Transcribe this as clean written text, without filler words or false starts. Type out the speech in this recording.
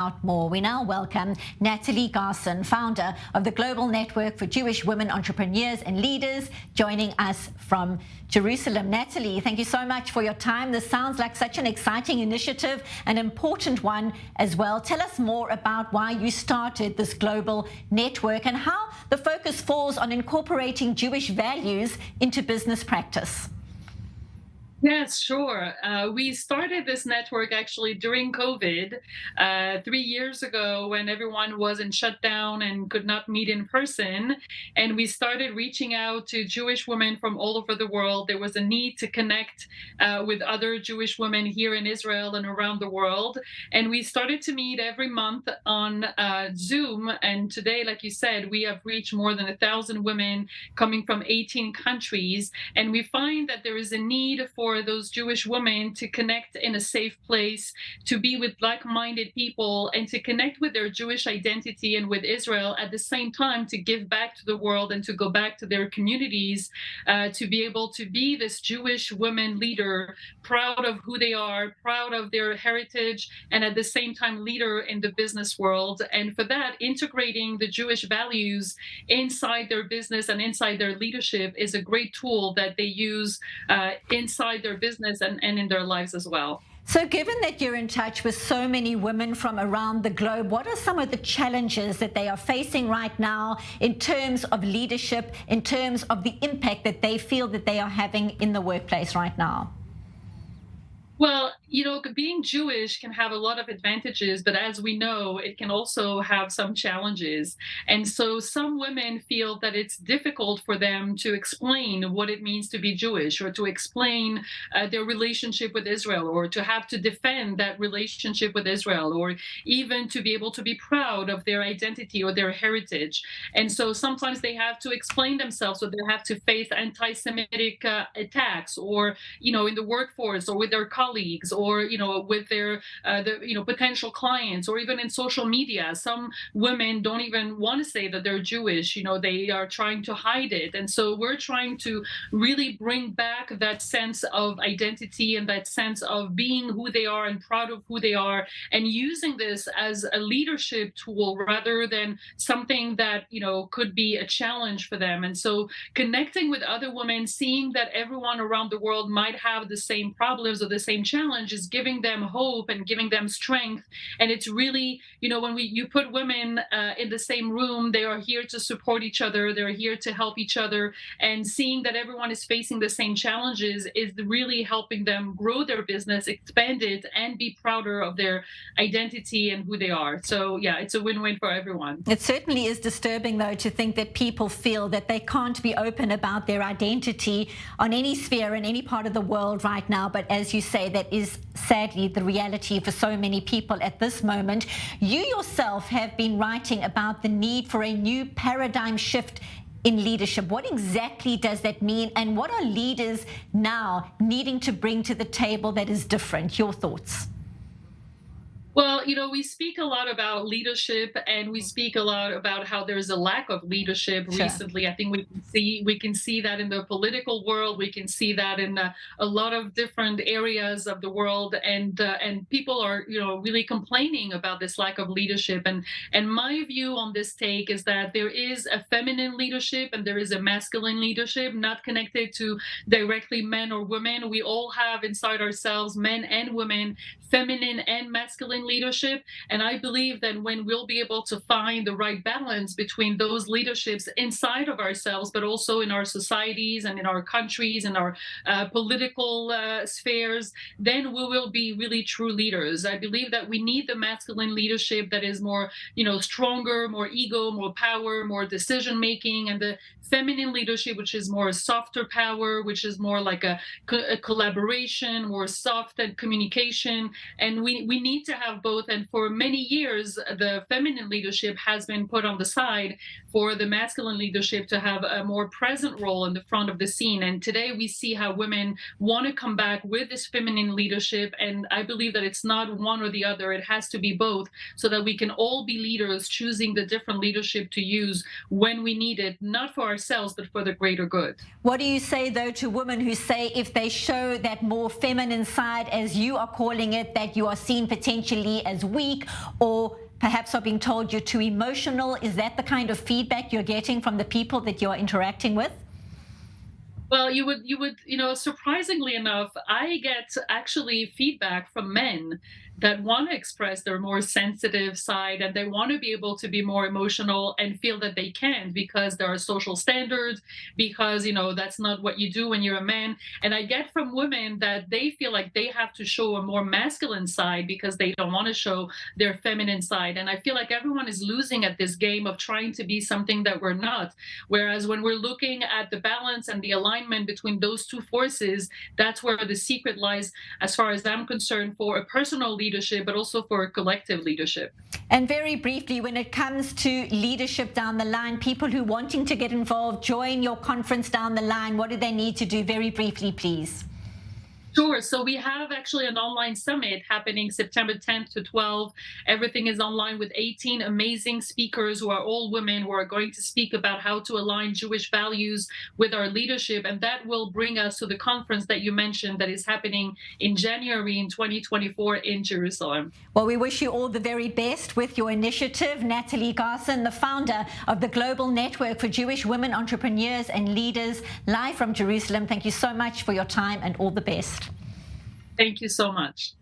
out more. We now welcome Natalie Garson, founder of the Global Network for Jewish Women Entrepreneurs and Leaders, joining us from Jerusalem. Natalie, thank you so much for your time. This sounds like such an exciting initiative, an important one as well. Tell us more about why you started this global network and how the focus falls on incorporating Jewish values into business practice. Yes, sure. We started this network actually during COVID 3 years ago when everyone was in shutdown and could not meet in person. And we started reaching out to Jewish women from all over the world. There was a need to connect with other Jewish women here in Israel and around the world. And we started to meet every month on Zoom. And today, like you said, we have reached more than 1,000 women coming from 18 countries. And we find that there is a need for those Jewish women to connect in a safe place, to be with like-minded people, and to connect with their Jewish identity and with Israel at the same time, to give back to the world and to go back to their communities, to be able to be this Jewish woman leader, proud of who they are, proud of their heritage, and at the same time leader in the business world. And for that, integrating the Jewish values inside their business and inside their leadership is a great tool that they use inside their business and in their lives as well. So given that you're in touch with so many women from around the globe, what are some of the challenges that they are facing right now in terms of leadership, in terms of the impact that they feel that they are having in the workplace right now? Well, being Jewish can have a lot of advantages, but as we know, it can also have some challenges. And so some women feel that it's difficult for them to explain what it means to be Jewish, or to explain their relationship with Israel, or to have to defend that relationship with Israel, or even to be able to be proud of their identity or their heritage. And so sometimes they have to explain themselves, or they have to face anti-Semitic attacks, or, in the workforce, or with their colleagues, or with their potential clients, or even in social media. Some women don't even want to say that they're Jewish. They are trying to hide it. And so we're trying to really bring back that sense of identity and that sense of being who they are and proud of who they are, and using this as a leadership tool rather than something that could be a challenge for them. And so connecting with other women, seeing that everyone around the world might have the same problems or the same challenge, is giving them hope and giving them strength. And it's really, when you put women in the same room, they are here to support each other, they're here to help each other, and seeing that everyone is facing the same challenges is really helping them grow their business, expand it, and be prouder of their identity and who they are. So yeah, it's a win-win for everyone. It certainly is disturbing, though, to think that people feel that they can't be open about their identity on any sphere in any part of the world right now. But as you say, that is sadly the reality for so many people at this moment. You yourself have been writing about the need for a new paradigm shift in leadership. What exactly does that mean, and what are leaders now needing to bring to the table that is different? Your thoughts? Well, we speak a lot about leadership, and we speak a lot about how there's a lack of leadership recently. I think we can see that in the political world. We can see that in a lot of different areas of the world, and people are really complaining about this lack of leadership. And my view on this take is that there is a feminine leadership and there is a masculine leadership, not connected to directly men or women. We all have inside ourselves, men and women, feminine and masculine leadership. And I believe that when we'll be able to find the right balance between those leaderships inside of ourselves, but also in our societies and in our countries and our political spheres, then we will be really true leaders. I believe that we need the masculine leadership that is more, stronger, more ego, more power, more decision making, and the feminine leadership, which is more softer power, which is more like a collaboration, more soft and communication. And we need to have both. And for many years, the feminine leadership has been put on the side for the masculine leadership to have a more present role in the front of the scene. And today we see how women want to come back with this feminine leadership. And I believe that it's not one or the other. It has to be both, so that we can all be leaders, choosing the different leadership to use when we need it, not for ourselves, but for the greater good. What do you say, though, to women who say if they show that more feminine side, as you are calling it, that you are seen potentially as weak, or perhaps are being told you're too emotional? Is that the kind of feedback you're getting from the people that you're interacting with? Well, surprisingly enough, I get actually feedback from men that want to express their more sensitive side, and they want to be able to be more emotional and feel that they can because there are social standards, because, that's not what you do when you're a man. And I get from women that they feel like they have to show a more masculine side because they don't want to show their feminine side. And I feel like everyone is losing at this game of trying to be something that we're not. Whereas when we're looking at the balance and the alignment between those two forces, that's where the secret lies, as far as I'm concerned, for a personal leadership, but also for a collective leadership. And very briefly, when it comes to leadership down the line, people who wanting to get involved, join your conference down the line, what do they need to do? Very briefly, please. Sure. So we have actually an online summit happening September 10th to 12th. Everything is online with 18 amazing speakers who are all women, who are going to speak about how to align Jewish values with our leadership. And that will bring us to the conference that you mentioned that is happening in January in 2024 in Jerusalem. Well, we wish you all the very best with your initiative. Natalie Garson, the founder of the Global Network for Jewish Women Entrepreneurs and Leaders, live from Jerusalem. Thank you so much for your time and all the best. Thank you so much.